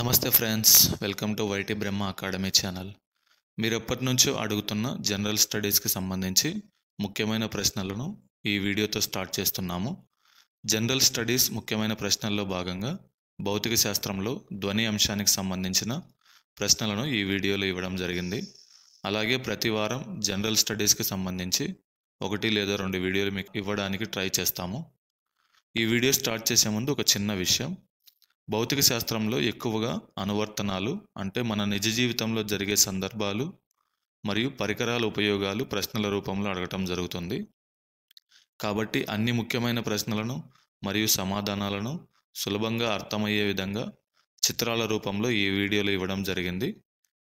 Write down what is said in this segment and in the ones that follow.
నమస్తే friends, welcome to YT Brahma academy channel. మీరు ఎప్పటి నుంచో అడుగుతున్న జనరల్ స్టడీస్కి సంబంధించి ముఖ్యమైన ప్రశ్నలను ఈ వీడియోతో స్టార్ట్ చేస్తున్నాము. జనరల్ స్టడీస్ ముఖ్యమైన ప్రశ్నల్లో భాగంగా భౌతిక శాస్త్రంలో ధ్వని అంశానికి సంబంధించిన ప్రశ్నలను ఈ వీడియోలో ఇవ్వడం జరిగింది. అలాగే ప్రతి వారం జనరల్ స్టడీస్కి సంబంధించి 1 లేదా 2 వీడియోలు మీకు ఇవ్వడానికి ట్రై చేస్తాము. ఈ వీడియో స్టార్ట్ చేసే ముందు ఒక చిన్న విషయం. భౌతిక శాస్త్రంలో ఎక్కువగా అనువర్తనాలు అంటే మన నిజ జీవితంలో జరిగే సందర్భాలు మరియు పరికరాల ఉపయోగాలు ప్రశ్నల రూపంలో అడగటం జరుగుతుంది. కాబట్టి అన్ని ముఖ్యమైన ప్రశ్నలను మరియు సమాధానాలను సులభంగా అర్థమయ్యే విధంగా చిత్రాల రూపంలో ఈ వీడియోలో ఇవ్వడం జరిగింది.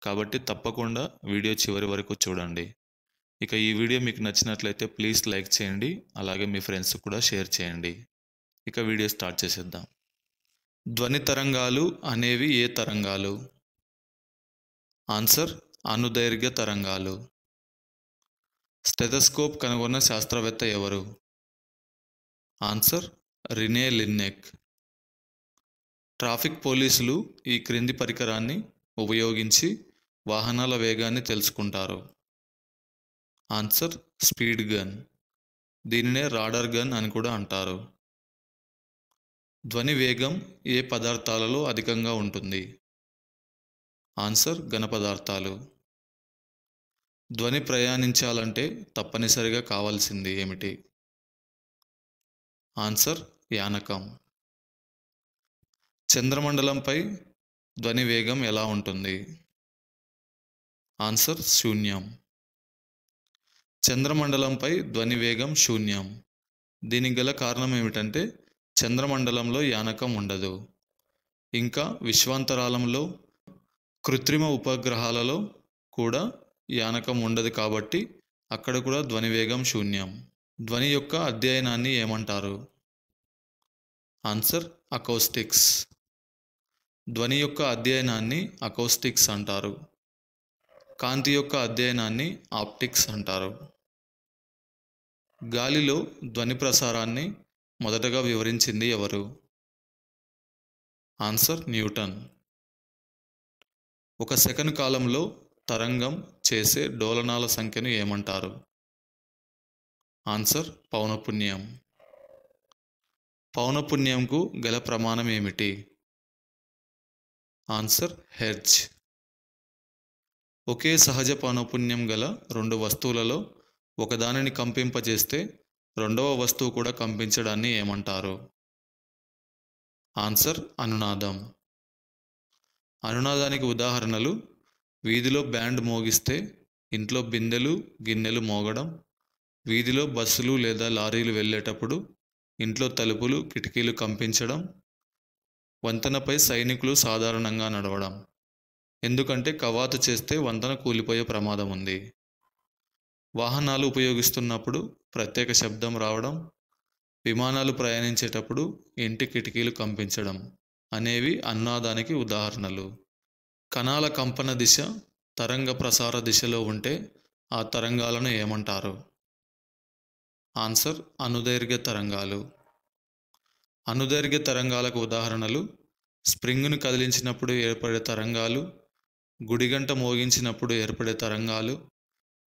కాబట్టి తప్పకుండా వీడియో చివరి వరకు చూడండి. ఇక ఈ వీడియో మీకు నచ్చినట్లయితే ప్లీజ్ లైక్ చేయండి, అలాగే మీ ఫ్రెండ్స్ కూడా షేర్ చేయండి. ఇక వీడియో స్టార్ట్ చేసేద్దాం. ధ్వని తరంగాలు అనేవి ఏ తరంగాలు? ఆన్సర్ అనుదైర్ఘ్య తరంగాలు. స్టెథోస్కోప్ కనుగొన్న శాస్త్రవేత్త ఎవరు? ఆన్సర్ రినే లిన్నెక్. ట్రాఫిక్ పోలీసులు ఈ క్రింది పరికరాన్ని ఉపయోగించి వాహనాల వేగాన్ని తెలుసుకుంటారు. Answer speed gun. దీనినే రాడార్ గన్ అని కూడా అంటారు. ధ్వని వేగం ఏ పదార్థాలలో అధికంగా ఉంటుంది? ఆన్సర్ ఘన పదార్థాలు. ధ్వని ప్రయాణించాలంటే తప్పనిసరిగా కావాల్సింది ఏమిటి? ఆన్సర్ యానకం. చంద్రమండలంపై ధ్వని వేగం ఎలా ఉంటుంది? ఆన్సర్ శూన్యం. చంద్రమండలంపై ధ్వని వేగం శూన్యం. దీనికి గల కారణం ఏమిటంటే చంద్రమండలంలో యానకం ఉండదు. ఇంకా విశ్వాంతరాళంలో కృత్రిమ ఉపగ్రహాలలో కూడా యానకం ఉండదు, కాబట్టి అక్కడ కూడా ధ్వని వేగం శూన్యం. ధ్వని యొక్క అధ్యయనాన్ని ఏమంటారు? Answer acoustics. ధ్వని యొక్క అధ్యయనాన్ని అకౌస్టిక్స్ అంటారు. కాంతి యొక్క అధ్యయనాన్ని ఆప్టిక్స్ అంటారు. గాలిలో ధ్వని ప్రసారాన్ని మొదటగా వివరించింది ఎవరు? Answer Newton. ఒక సెకను కాలంలో తరంగం చేసే డోలనాల సంఖ్యను ఏమంటారు? ఆన్సర్ పౌనఃపున్యం. పౌనఃపున్యంకు గల ప్రమాణం ఏమిటి? Answer hertz. ఒకే సహజ పౌనఃపున్యం గల 2 వస్తువులలో ఒకదానిని కంపింపజేస్తే రెండవ వస్తువు కూడా కంపించడాన్ని ఏమంటారు? ఆన్సర్ అనునాదం. అనునాదానికి ఉదాహరణలు: వీధిలో బ్యాండ్ మోగిస్తే ఇంట్లో బిందెలు గిన్నెలు మోగడం, వీధిలో బస్సులు లేదా లారీలు వెళ్ళేటప్పుడు ఇంట్లో తలుపులు కిటికీలు కంపించడం, వంతెనపై సైనికులు సాధారణంగా నడవడం. ఎందుకంటే కవాతు చేస్తే వంతెన కూలిపోయే ప్రమాదం ఉంది. వాహనాలు ఉపయోగిస్తున్నప్పుడు ప్రత్యేక శబ్దం రావడం, విమానాలు ప్రయాణించేటప్పుడు ఇంటి కిటికీలు కంపించడం అనేవి అనునాదానికి ఉదాహరణలు. కణాల కంపన దిశ తరంగ ప్రసార దిశలో ఉంటే ఆ తరంగాలను ఏమంటారు? ఆన్సర్ అనుదైర్ఘ్య తరంగాలు. అనుదైర్ఘ్య తరంగాలకు ఉదాహరణలు: స్ప్రింగ్ను కదిలించినప్పుడు ఏర్పడే తరంగాలు, గుడిగంట మోగించినప్పుడు ఏర్పడే తరంగాలు,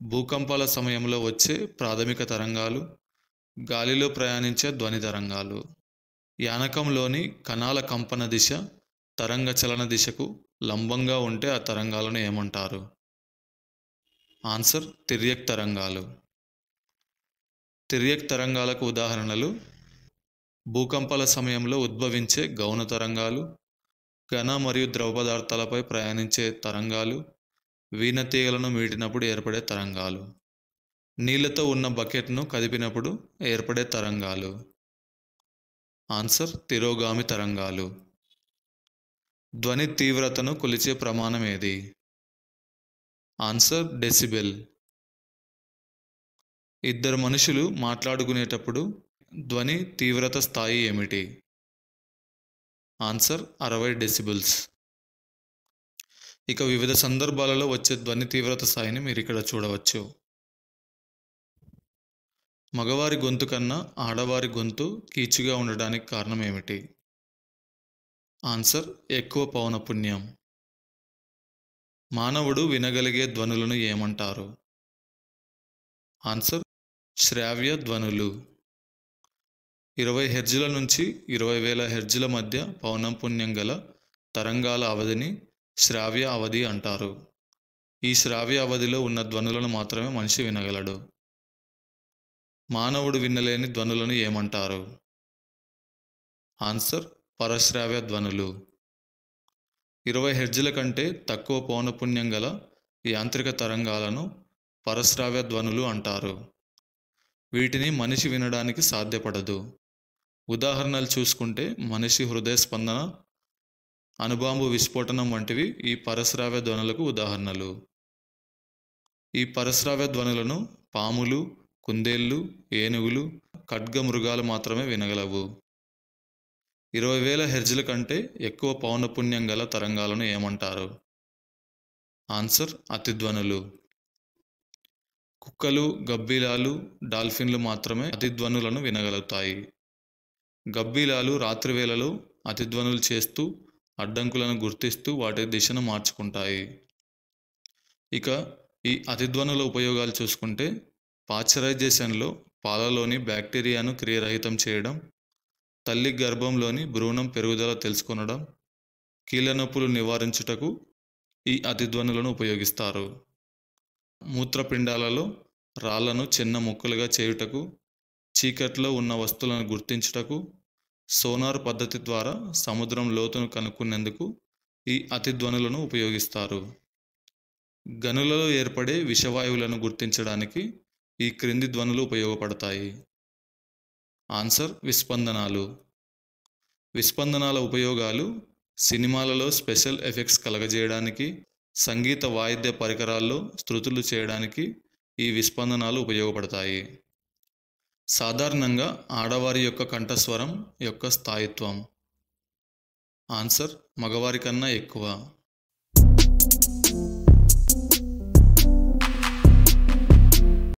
భూకంపాల సమయంలో వచ్చే ప్రాథమిక తరంగాలు, గాలిలో ప్రయాణించే ధ్వని తరంగాలు. యానకంలోని కణాల కంపన దిశ తరంగ చలన దిశకు లంబంగా ఉంటే ఆ తరంగాలను ఏమంటారు? ఆన్సర్ తిర్యక్ తరంగాలు. తిర్యక్ తరంగాలకు ఉదాహరణలు: భూకంపాల సమయంలో ఉద్భవించే గౌణ తరంగాలు, ఘన మరియు ద్రవ పదార్థాలపై ప్రయాణించే తరంగాలు, వీణతీగలను మీటినప్పుడు ఏర్పడే తరంగాలు, నీళ్లతో ఉన్న బకెట్ను కదిపినప్పుడు ఏర్పడే తరంగాలు. ఆన్సర్ తిరోగామి తరంగాలు. ధ్వని తీవ్రతను కొలిచే ప్రమాణం ఏది? Answer decibel. ఇద్దరు మనుషులు మాట్లాడుకునేటప్పుడు ధ్వని తీవ్రత స్థాయి ఏమిటి? Answer 60 decibels. ఇక వివిధ సందర్భాలలో వచ్చే ధ్వని తీవ్రత స్థాయిని మీరు ఇక్కడ చూడవచ్చు. మగవారి గొంతు కన్నా ఆడవారి గొంతు కీచుగా ఉండడానికి కారణం ఏమిటి? ఆన్సర్ ఎక్కువ పౌనఃపున్యం. మానవుడు వినగలిగే ధ్వనులను ఏమంటారు? ఆన్సర్ శ్రావ్య ధ్వనులు. 20 హెర్ట్జ్ల నుంచి 20,000 హెర్ట్జ్ల మధ్య పౌనఃపున్యం గల తరంగాల అవధిని శ్రావ్య అవధి అంటారు. ఈ శ్రావ్య అవధిలో ఉన్న ధ్వనులను మాత్రమే మనిషి వినగలడు. మానవుడు వినలేని ధ్వనులను ఏమంటారు? ఆన్సర్ పరశ్రావ్య ధ్వనులు. 20 హెర్ట్జ్ల కంటే తక్కువ పౌనఃపున్యం గల యాంత్రిక తరంగాలను పరశ్రావ్య ధ్వనులు అంటారు. వీటిని మనిషి వినడానికి సాధ్యపడదు. ఉదాహరణలు చూసుకుంటే మనిషి హృదయ స్పందన, అణుబాంబు విస్ఫోటనం వంటివి ఈ పరశ్రావ్య ధ్వనులకు ఉదాహరణలు. ఈ పరశ్రావ్య ధ్వనులను పాములు, కుందేళ్ళు, ఏనుగులు, ఖడ్గమృగాలు మాత్రమే వినగలవు. 20,000 హెర్ట్జ్ల కంటే ఎక్కువ పౌనఃపున్యం గల తరంగాలను ఏమంటారు? ఆన్సర్ అతిధ్వనులు. కుక్కలు, గబ్బిలాలు, డాల్ఫిన్లు మాత్రమే అతిధ్వనులను వినగలుగుతాయి. గబ్బిలాలు రాత్రివేళలో అతిధ్వనులు చేస్తూ అడ్డంకులను గుర్తిస్తూ వాటి దిశను మార్చుకుంటాయి. ఇక ఈ అతిధ్వనుల ఉపయోగాలు చూసుకుంటే పాశ్చరైజేషన్లో పాలలోని బ్యాక్టీరియాను క్రియారహితం చేయడం, తల్లి గర్భంలోని భ్రూణం పెరుగుదల తెలుసుకొనడం, కీళ్ళ నొప్పులు నివారించుటకు ఈ అతిధ్వనులను ఉపయోగిస్తారు. మూత్రపిండాలలో రాళ్లను చిన్న ముక్కలుగా చేయుటకు, చీకట్లో ఉన్న వస్తువులను గుర్తించుటకు, సోనార్ పద్ధతి ద్వారా సముద్రం లోతును కనుక్కునేందుకు ఈ అతిధ్వనులను ఉపయోగిస్తారు. గనులలో ఏర్పడే విషవాయువులను గుర్తించడానికి ఈ క్రింది ధ్వనులు ఉపయోగపడతాయి. ఆన్సర్ విస్పందనాలు. విస్పందనాల ఉపయోగాలు సినిమాలలో స్పెషల్ ఎఫెక్ట్స్ కలగజేయడానికి, సంగీత వాయిద్య పరికరాల్లో శృతులు చేయడానికి ఈ విస్పందనాలు ఉపయోగపడతాయి. సాధారణంగా ఆడవారి యొక్క కంఠస్వరం యొక్క స్థాయిత్వం. ఆన్సర్ మగవారి కన్నా ఎక్కువ.